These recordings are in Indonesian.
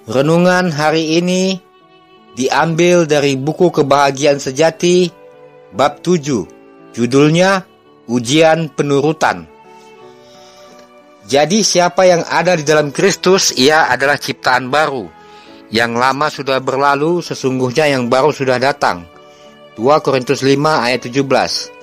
Renungan hari ini diambil dari buku Kebahagiaan Sejati, bab 7, judulnya Ujian Penurutan. Jadi siapa yang ada di dalam Kristus, ia adalah ciptaan baru. Yang lama sudah berlalu, sesungguhnya yang baru sudah datang. 2 Korintus 5 ayat 17.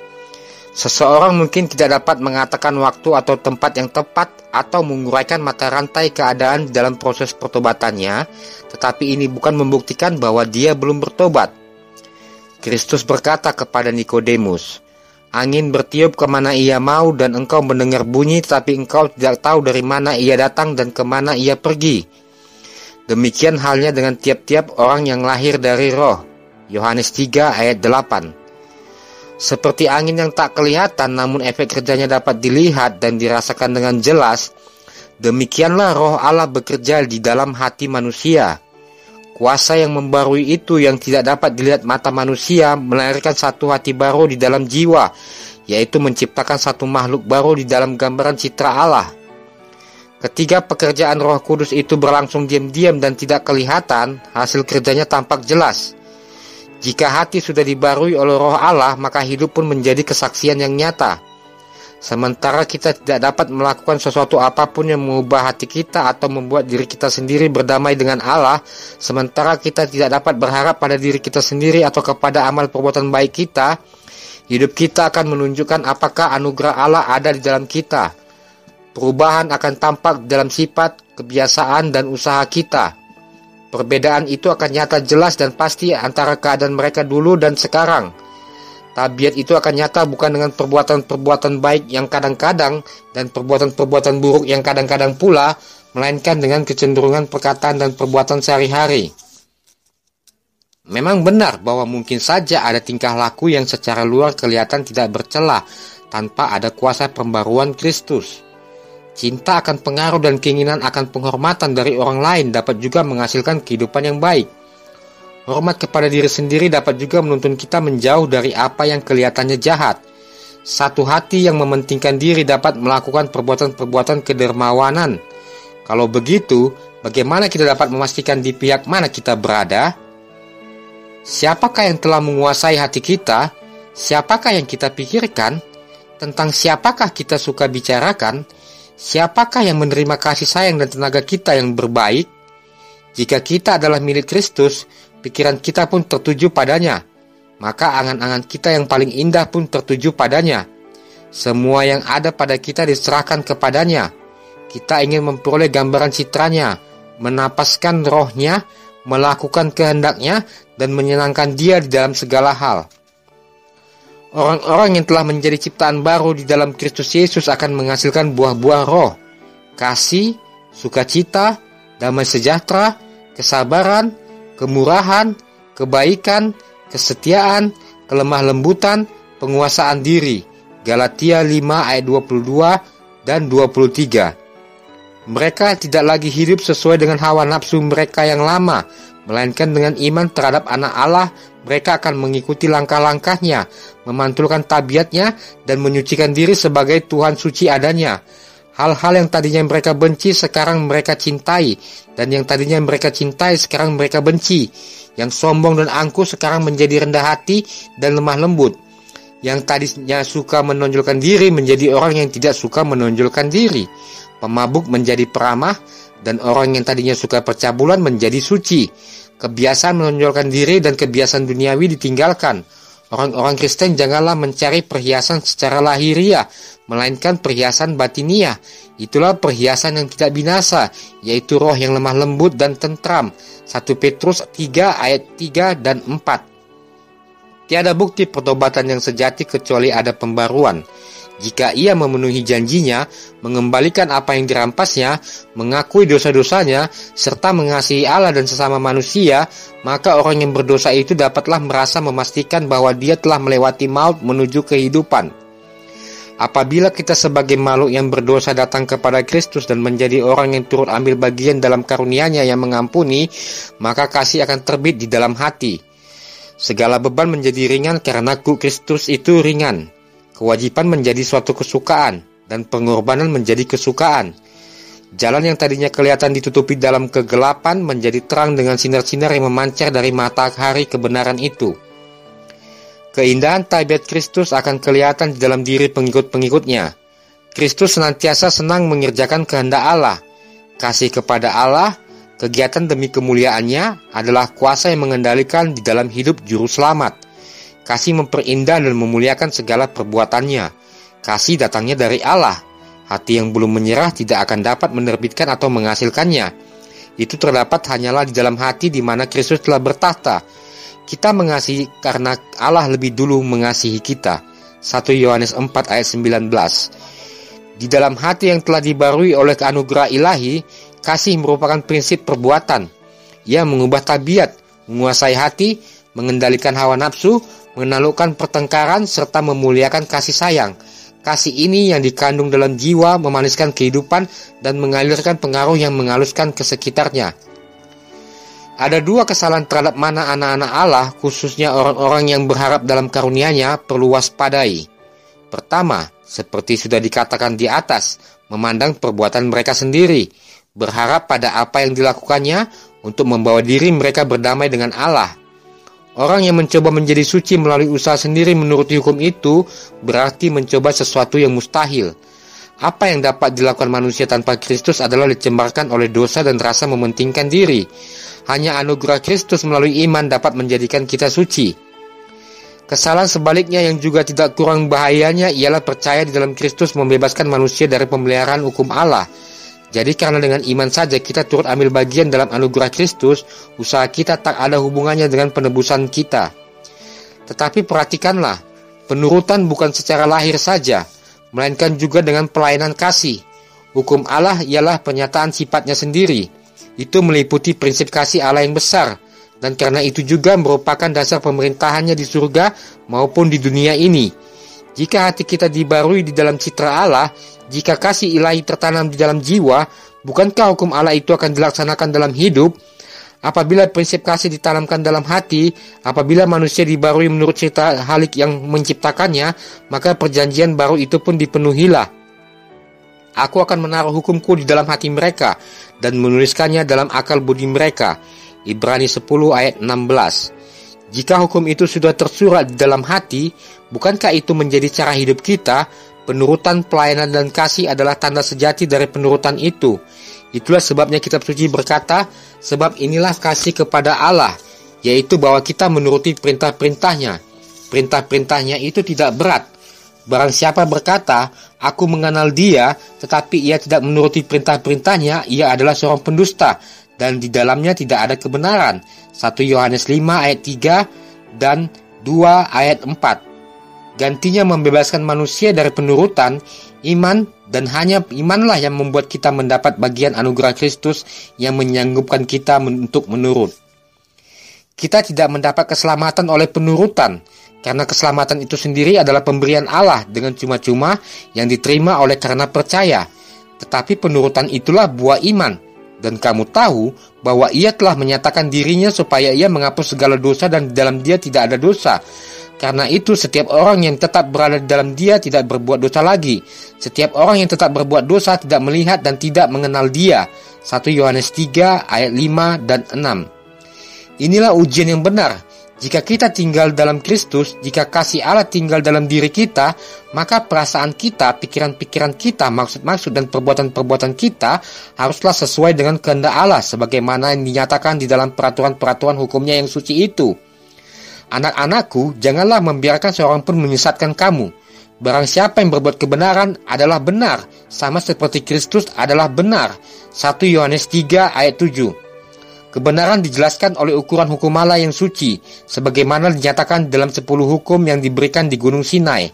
Seseorang mungkin tidak dapat mengatakan waktu atau tempat yang tepat atau menguraikan mata rantai keadaan dalam proses pertobatannya, tetapi ini bukan membuktikan bahwa dia belum bertobat. Kristus berkata kepada Nikodemus, "Angin bertiup kemana ia mau dan engkau mendengar bunyi, tetapi engkau tidak tahu dari mana ia datang dan kemana ia pergi. Demikian halnya dengan tiap-tiap orang yang lahir dari roh." Yohanes 3 ayat 8. Seperti angin yang tak kelihatan namun efek kerjanya dapat dilihat dan dirasakan dengan jelas, demikianlah roh Allah bekerja di dalam hati manusia. Kuasa yang membarui itu yang tidak dapat dilihat mata manusia melahirkan satu hati baru di dalam jiwa, yaitu menciptakan satu makhluk baru di dalam gambaran citra Allah. Ketika pekerjaan Roh Kudus itu berlangsung diam-diam dan tidak kelihatan, hasil kerjanya tampak jelas. Jika hati sudah dibarui oleh Roh Allah, maka hidup pun menjadi kesaksian yang nyata. Sementara kita tidak dapat melakukan sesuatu apapun yang mengubah hati kita atau membuat diri kita sendiri berdamai dengan Allah, sementara kita tidak dapat berharap pada diri kita sendiri atau kepada amal perbuatan baik kita, hidup kita akan menunjukkan apakah anugerah Allah ada di dalam kita. Perubahan akan tampak dalam sifat, kebiasaan, dan usaha kita. Perbedaan itu akan nyata jelas dan pasti antara keadaan mereka dulu dan sekarang. Tabiat itu akan nyata bukan dengan perbuatan-perbuatan baik yang kadang-kadang dan perbuatan-perbuatan buruk yang kadang-kadang pula, melainkan dengan kecenderungan perkataan dan perbuatan sehari-hari. Memang benar bahwa mungkin saja ada tingkah laku yang secara luar kelihatan tidak bercela tanpa ada kuasa pembaruan Kristus. Cinta akan pengaruh dan keinginan akan penghormatan dari orang lain dapat juga menghasilkan kehidupan yang baik. Hormat kepada diri sendiri dapat juga menuntun kita menjauh dari apa yang kelihatannya jahat. Satu hati yang mementingkan diri dapat melakukan perbuatan-perbuatan kedermawanan. Kalau begitu, bagaimana kita dapat memastikan di pihak mana kita berada? Siapakah yang telah menguasai hati kita? Siapakah yang kita pikirkan? Tentang siapakah kita suka bicarakan? Siapakah yang menerima kasih sayang dan tenaga kita yang berbaik? Jika kita adalah milik Kristus, pikiran kita pun tertuju padanya. Maka angan-angan kita yang paling indah pun tertuju padanya. Semua yang ada pada kita diserahkan kepadanya. Kita ingin memperoleh gambaran citranya, menapaskan rohnya, melakukan kehendaknya, dan menyenangkan dia di dalam segala hal. Orang-orang yang telah menjadi ciptaan baru di dalam Kristus Yesus akan menghasilkan buah-buah roh, kasih, sukacita, damai sejahtera, kesabaran, kemurahan, kebaikan, kesetiaan, kelemah lembutan, penguasaan diri. Galatia 5 ayat 22 dan 23. Mereka tidak lagi hidup sesuai dengan hawa nafsu mereka yang lama, melainkan dengan iman terhadap anak Allah. Mereka akan mengikuti langkah-langkahnya, memantulkan tabiatnya, dan menyucikan diri sebagai Tuhan suci adanya. Hal-hal yang tadinya mereka benci sekarang mereka cintai, dan yang tadinya mereka cintai sekarang mereka benci. Yang sombong dan angkuh sekarang menjadi rendah hati dan lemah lembut. Yang tadinya suka menonjolkan diri menjadi orang yang tidak suka menonjolkan diri. Pemabuk menjadi peramah, dan orang yang tadinya suka percabulan menjadi suci. Kebiasaan menonjolkan diri dan kebiasaan duniawi ditinggalkan. Orang-orang Kristen janganlah mencari perhiasan secara lahiriah, melainkan perhiasan batiniah. Itulah perhiasan yang tidak binasa, yaitu roh yang lemah lembut dan tentram. 1 Petrus 3 ayat 3 dan 4. Tiada bukti pertobatan yang sejati kecuali ada pembaruan. Jika ia memenuhi janjinya, mengembalikan apa yang dirampasnya, mengakui dosa-dosanya, serta mengasihi Allah dan sesama manusia, maka orang yang berdosa itu dapatlah merasa memastikan bahwa dia telah melewati maut menuju kehidupan. Apabila kita sebagai makhluk yang berdosa datang kepada Kristus dan menjadi orang yang turut ambil bagian dalam karunia-Nya yang mengampuni, maka kasih akan terbit di dalam hati. Segala beban menjadi ringan karena Kristus itu ringan. Kewajiban menjadi suatu kesukaan, dan pengorbanan menjadi kesukaan. Jalan yang tadinya kelihatan ditutupi dalam kegelapan menjadi terang dengan sinar-sinar yang memancar dari matahari kebenaran itu. Keindahan tabiat Kristus akan kelihatan di dalam diri pengikut-pengikutnya. Kristus senantiasa senang mengerjakan kehendak Allah. Kasih kepada Allah, kegiatan demi kemuliaannya adalah kuasa yang mengendalikan di dalam hidup juru selamat. Kasih memperindah dan memuliakan segala perbuatannya. Kasih datangnya dari Allah. Hati yang belum menyerah tidak akan dapat menerbitkan atau menghasilkannya. Itu terdapat hanyalah di dalam hati di mana Kristus telah bertahta. Kita mengasihi karena Allah lebih dulu mengasihi kita. 1 Yohanes 4 ayat 19. Di dalam hati yang telah dibarui oleh anugerah ilahi, kasih merupakan prinsip perbuatan. Ia mengubah tabiat, menguasai hati, mengendalikan hawa nafsu, menaklukkan pertengkaran, serta memuliakan kasih sayang. Kasih ini yang dikandung dalam jiwa memaniskan kehidupan dan mengalirkan pengaruh yang menghaluskan ke sekitarnya. Ada dua kesalahan terhadap mana anak-anak Allah, khususnya orang-orang yang berharap dalam karunia-Nya, perlu waspadai. Pertama, seperti sudah dikatakan di atas, memandang perbuatan mereka sendiri, berharap pada apa yang dilakukannya untuk membawa diri mereka berdamai dengan Allah. Orang yang mencoba menjadi suci melalui usaha sendiri menuruti hukum itu berarti mencoba sesuatu yang mustahil. Apa yang dapat dilakukan manusia tanpa Kristus adalah dicembarkan oleh dosa dan rasa mementingkan diri. Hanya anugerah Kristus melalui iman dapat menjadikan kita suci. Kesalahan sebaliknya yang juga tidak kurang bahayanya ialah percaya di dalam Kristus membebaskan manusia dari pemeliharaan hukum Allah. Jadi karena dengan iman saja kita turut ambil bagian dalam anugerah Kristus, usaha kita tak ada hubungannya dengan penebusan kita. Tetapi perhatikanlah, penurutan bukan secara lahir saja, melainkan juga dengan pelayanan kasih. Hukum Allah ialah pernyataan sifatnya sendiri. Itu meliputi prinsip kasih Allah yang besar, dan karena itu juga merupakan dasar pemerintahannya di surga maupun di dunia ini. Jika hati kita dibarui di dalam citra Allah, jika kasih ilahi tertanam di dalam jiwa, bukankah hukum Allah itu akan dilaksanakan dalam hidup? Apabila prinsip kasih ditanamkan dalam hati, apabila manusia dibarui menurut citra Halik yang menciptakannya, maka perjanjian baru itu pun dipenuhilah. Aku akan menaruh hukumku di dalam hati mereka dan menuliskannya dalam akal budi mereka. Ibrani 10 ayat 16. Jika hukum itu sudah tersurat di dalam hati, bukankah itu menjadi cara hidup kita? Penurutan, pelayanan, dan kasih adalah tanda sejati dari penurutan itu. Itulah sebabnya kitab suci berkata, sebab inilah kasih kepada Allah, yaitu bahwa kita menuruti perintah-perintahnya. Perintah-perintahnya itu tidak berat. Barang siapa berkata, aku mengenal dia, tetapi ia tidak menuruti perintah-perintahnya, ia adalah seorang pendusta, dan di dalamnya tidak ada kebenaran. 1 Yohanes 5 ayat 3 dan 2 ayat 4. Gantinya membebaskan manusia dari penurutan, iman, dan hanya imanlah yang membuat kita mendapat bagian anugerah Kristus yang menyanggupkan kita untuk menurut. Kita tidak mendapat keselamatan oleh penurutan, karena keselamatan itu sendiri adalah pemberian Allah dengan cuma-cuma yang diterima oleh karena percaya. Tetapi penurutan itulah buah iman. Dan kamu tahu bahwa ia telah menyatakan dirinya supaya ia menghapus segala dosa dan di dalam dia tidak ada dosa. Karena itu setiap orang yang tetap berada di dalam dia tidak berbuat dosa lagi. Setiap orang yang tetap berbuat dosa tidak melihat dan tidak mengenal dia. 1 Yohanes 3 ayat 5 dan 6. Inilah ujian yang benar. Jika kita tinggal dalam Kristus, jika kasih Allah tinggal dalam diri kita, maka perasaan kita, pikiran-pikiran kita, maksud-maksud dan perbuatan-perbuatan kita haruslah sesuai dengan kehendak Allah sebagaimana yang dinyatakan di dalam peraturan-peraturan hukumnya yang suci itu. Anak-anakku, janganlah membiarkan seorang pun menyesatkan kamu. Barang siapa yang berbuat kebenaran adalah benar, sama seperti Kristus adalah benar. 1 Yohanes 3 ayat 7. Kebenaran dijelaskan oleh ukuran hukum Allah yang suci, sebagaimana dinyatakan dalam 10 hukum yang diberikan di Gunung Sinai.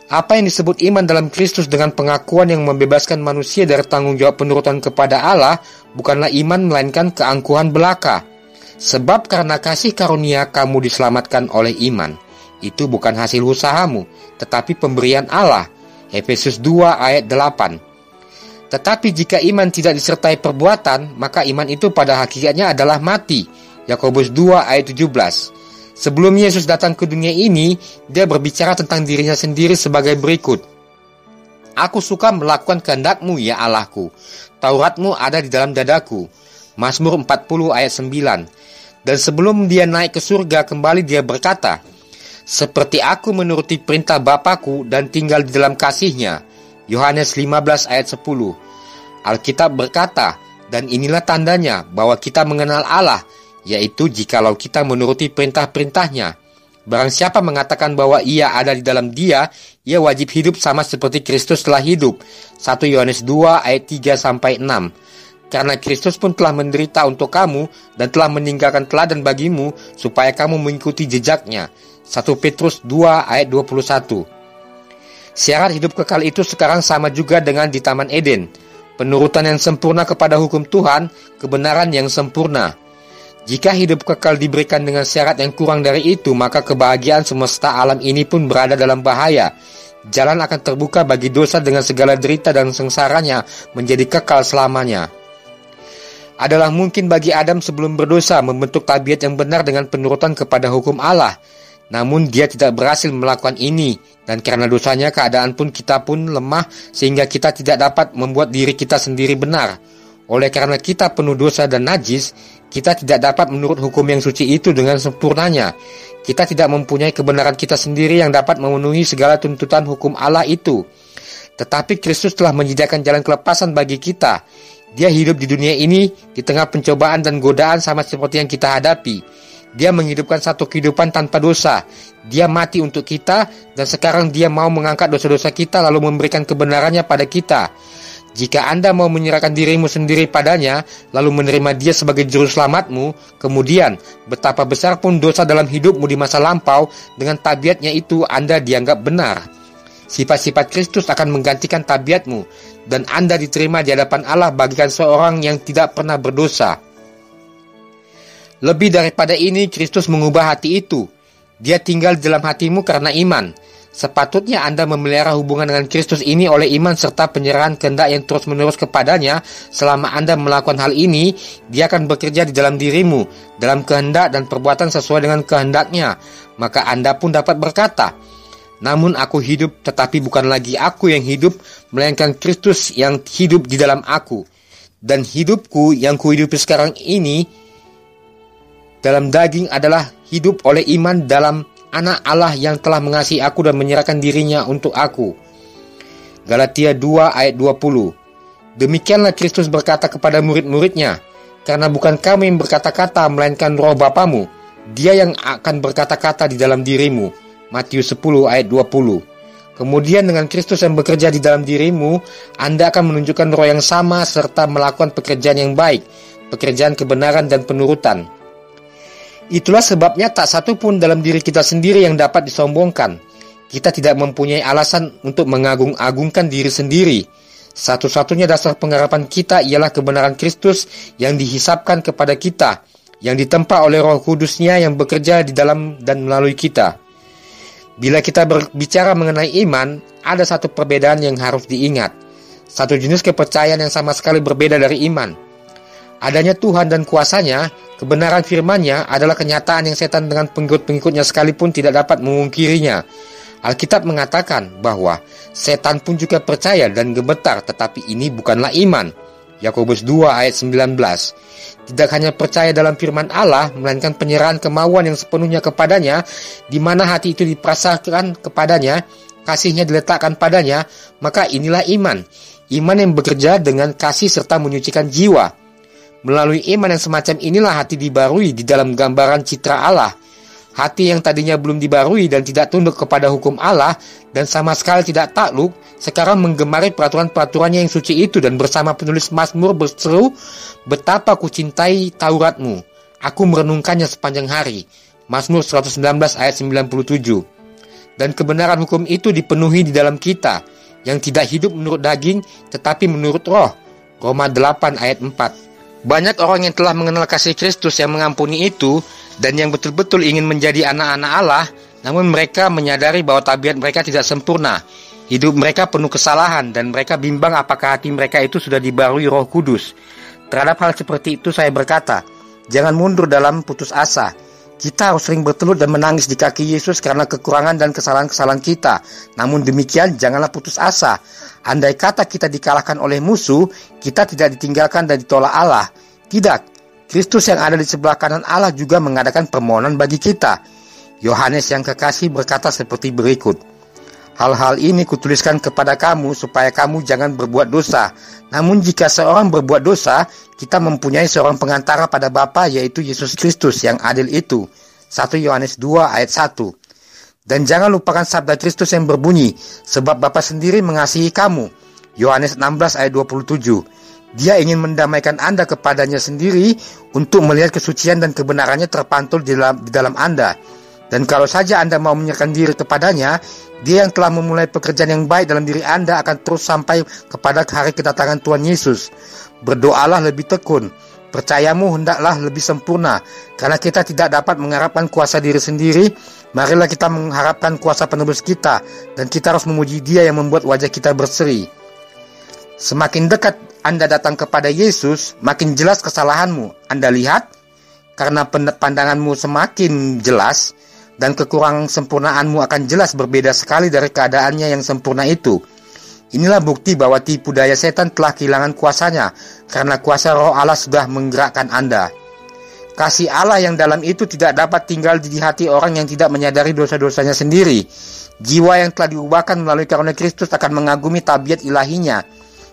Apa yang disebut iman dalam Kristus dengan pengakuan yang membebaskan manusia dari tanggung jawab penurutan kepada Allah, bukanlah iman melainkan keangkuhan belaka. Sebab karena kasih karunia kamu diselamatkan oleh iman. Itu bukan hasil usahamu, tetapi pemberian Allah. Efesus 2 ayat 8. Tetapi jika iman tidak disertai perbuatan, maka iman itu pada hakikatnya adalah mati. Yakobus 2 ayat 17. Sebelum Yesus datang ke dunia ini, dia berbicara tentang dirinya sendiri sebagai berikut. Aku suka melakukan kehendak-Mu, ya Allahku. Taurat-Mu ada di dalam dadaku. Mazmur 40 ayat 9. Dan sebelum dia naik ke surga kembali dia berkata, seperti aku menuruti perintah Bapakku dan tinggal di dalam kasih-Nya. Yohanes 15 ayat 10. Alkitab berkata, dan inilah tandanya bahwa kita mengenal Allah, yaitu jikalau kita menuruti perintah-perintah-Nya. Barang siapa mengatakan bahwa ia ada di dalam Dia, ia wajib hidup sama seperti Kristus telah hidup. 1 Yohanes 2 ayat 3-6. Karena Kristus pun telah menderita untuk kamu dan telah meninggalkan teladan bagimu supaya kamu mengikuti jejak-Nya. 1 Petrus 2 ayat 21. Syarat hidup kekal itu sekarang sama juga dengan di Taman Eden. Penurutan yang sempurna kepada hukum Tuhan, kebenaran yang sempurna. Jika hidup kekal diberikan dengan syarat yang kurang dari itu, maka kebahagiaan semesta alam ini pun berada dalam bahaya. Jalan akan terbuka bagi dosa dengan segala derita dan sengsaranya menjadi kekal selamanya. Adalah mungkin bagi Adam sebelum berdosa membentuk tabiat yang benar dengan penurutan kepada hukum Allah. Namun dia tidak berhasil melakukan ini, dan karena dosanya keadaan pun kita pun lemah sehingga kita tidak dapat membuat diri kita sendiri benar. Oleh karena kita penuh dosa dan najis, kita tidak dapat menurut hukum yang suci itu dengan sempurnanya. Kita tidak mempunyai kebenaran kita sendiri yang dapat memenuhi segala tuntutan hukum Allah itu. Tetapi Kristus telah menyediakan jalan kelepasan bagi kita. Dia hidup di dunia ini di tengah pencobaan dan godaan sama seperti yang kita hadapi. Dia menghidupkan satu kehidupan tanpa dosa. Dia mati untuk kita dan sekarang dia mau mengangkat dosa-dosa kita lalu memberikan kebenarannya pada kita. Jika Anda mau menyerahkan dirimu sendiri padanya, lalu menerima dia sebagai juru selamatmu, kemudian betapa besar pun dosa dalam hidupmu di masa lampau, dengan tabiatnya itu Anda dianggap benar. Sifat-sifat Kristus akan menggantikan tabiatmu, dan Anda diterima di hadapan Allah bagikan seorang yang tidak pernah berdosa. Lebih daripada ini, Kristus mengubah hati itu. Dia tinggal di dalam hatimu karena iman. Sepatutnya Anda memelihara hubungan dengan Kristus ini oleh iman serta penyerahan kehendak yang terus-menerus kepadanya. Selama Anda melakukan hal ini, Dia akan bekerja di dalam dirimu, dalam kehendak dan perbuatan sesuai dengan kehendak-Nya. Maka Anda pun dapat berkata, namun aku hidup, tetapi bukan lagi aku yang hidup, melainkan Kristus yang hidup di dalam aku. Dan hidupku yang kuhidupi sekarang ini dalam daging adalah hidup oleh iman dalam Anak Allah yang telah mengasihi aku dan menyerahkan dirinya untuk aku. Galatia 2 ayat 20. Demikianlah Kristus berkata kepada murid-muridnya, karena bukan kamu yang berkata-kata, melainkan Roh Bapamu. Dia yang akan berkata-kata di dalam dirimu. Matius 10 ayat 20. Kemudian dengan Kristus yang bekerja di dalam dirimu, Anda akan menunjukkan roh yang sama serta melakukan pekerjaan yang baik, pekerjaan kebenaran dan penurutan. Itulah sebabnya tak satu pun dalam diri kita sendiri yang dapat disombongkan. Kita tidak mempunyai alasan untuk mengagung-agungkan diri sendiri. Satu-satunya dasar pengharapan kita ialah kebenaran Kristus yang dihisapkan kepada kita, yang ditempa oleh Roh Kudus-Nya yang bekerja di dalam dan melalui kita. Bila kita berbicara mengenai iman, ada satu perbedaan yang harus diingat. Satu jenis kepercayaan yang sama sekali berbeda dari iman. Adanya Tuhan dan kuasanya, kebenaran firman-Nya adalah kenyataan yang setan dengan pengikut-pengikutnya sekalipun tidak dapat memungkirinya. Alkitab mengatakan bahwa setan pun juga percaya dan gemetar, tetapi ini bukanlah iman. Yakobus 2 ayat 19. Tidak hanya percaya dalam firman Allah, melainkan penyerahan kemauan yang sepenuhnya kepadanya, di mana hati itu dipasrahkan kepadanya, kasih-Nya diletakkan padanya, maka inilah iman. Iman yang bekerja dengan kasih serta menyucikan jiwa. Melalui iman yang semacam inilah hati dibarui di dalam gambaran citra Allah. Hati yang tadinya belum dibarui dan tidak tunduk kepada hukum Allah dan sama sekali tidak takluk, sekarang menggemari peraturan-peraturannya yang suci itu dan bersama penulis Mazmur berseru, betapa ku cintai Taurat-Mu. Aku merenungkannya sepanjang hari. Mazmur 119 ayat 97. Dan kebenaran hukum itu dipenuhi di dalam kita, yang tidak hidup menurut daging tetapi menurut roh. Roma 8 ayat 4. Banyak orang yang telah mengenal kasih Kristus yang mengampuni itu dan yang betul-betul ingin menjadi anak-anak Allah, namun mereka menyadari bahwa tabiat mereka tidak sempurna. Hidup mereka penuh kesalahan dan mereka bimbang apakah hati mereka itu sudah dibarui Roh Kudus. Terhadap hal seperti itu saya berkata, jangan mundur dalam putus asa. Kita harus sering bertelut dan menangis di kaki Yesus karena kekurangan dan kesalahan-kesalahan kita. Namun demikian, janganlah putus asa. Andai kata kita dikalahkan oleh musuh, kita tidak ditinggalkan dan ditolak Allah. Tidak, Kristus yang ada di sebelah kanan Allah juga mengadakan permohonan bagi kita. Yohanes yang kekasih berkata seperti berikut, hal-hal ini kutuliskan kepada kamu supaya kamu jangan berbuat dosa. Namun jika seorang berbuat dosa, kita mempunyai seorang pengantara pada Bapa, yaitu Yesus Kristus yang adil itu. 1 Yohanes 2 ayat 1. Dan jangan lupakan sabda Kristus yang berbunyi, sebab Bapa sendiri mengasihi kamu. Yohanes 16 ayat 27. Dia ingin mendamaikan Anda kepadanya sendiri untuk melihat kesucian dan kebenarannya terpantul di dalam Anda. Dan kalau saja Anda mau menyerahkan diri kepadanya, Dia yang telah memulai pekerjaan yang baik dalam diri Anda akan terus sampai kepada hari kedatangan Tuhan Yesus. Berdoalah lebih tekun, percayamu hendaklah lebih sempurna. Karena kita tidak dapat mengharapkan kuasa diri sendiri, marilah kita mengharapkan kuasa penebus kita, dan kita harus memuji Dia yang membuat wajah kita berseri. Semakin dekat Anda datang kepada Yesus, makin jelas kesalahanmu. Anda lihat, karena pandanganmu semakin jelas, dan kekurangan sempurnaanmu akan jelas berbeda sekali dari keadaannya yang sempurna itu. Inilah bukti bahwa tipu daya setan telah kehilangan kuasanya, karena kuasa Roh Allah sudah menggerakkan Anda. Kasih Allah yang dalam itu tidak dapat tinggal di hati orang yang tidak menyadari dosa-dosanya sendiri. Jiwa yang telah diubahkan melalui karunia Kristus akan mengagumi tabiat ilahinya.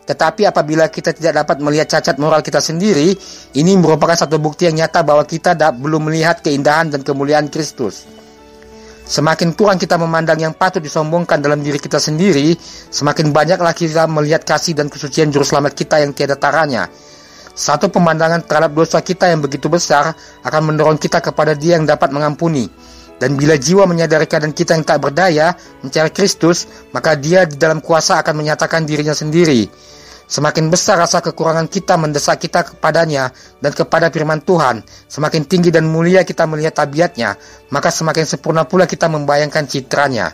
Tetapi apabila kita tidak dapat melihat cacat moral kita sendiri, ini merupakan satu bukti yang nyata bahwa kita belum melihat keindahan dan kemuliaan Kristus. Semakin kurang kita memandang yang patut disombongkan dalam diri kita sendiri, semakin banyaklah kita melihat kasih dan kesucian juru selamat kita yang tiada taranya. Satu pemandangan terhadap dosa kita yang begitu besar akan mendorong kita kepada Dia yang dapat mengampuni. Dan bila jiwa menyadari keadaan kita yang tak berdaya mencari Kristus, maka Dia di dalam kuasa akan menyatakan dirinya sendiri. Semakin besar rasa kekurangan kita mendesak kita kepadanya dan kepada firman Tuhan, semakin tinggi dan mulia kita melihat tabiatnya, maka semakin sempurna pula kita membayangkan citranya.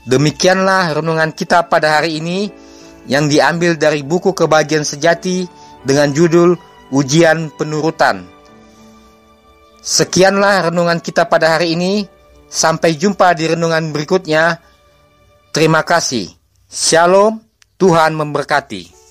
Demikianlah renungan kita pada hari ini yang diambil dari buku Kebahagiaan Sejati dengan judul Ujian Penurutan. Sekianlah renungan kita pada hari ini. Sampai jumpa di renungan berikutnya. Terima kasih. Shalom. Tuhan memberkati.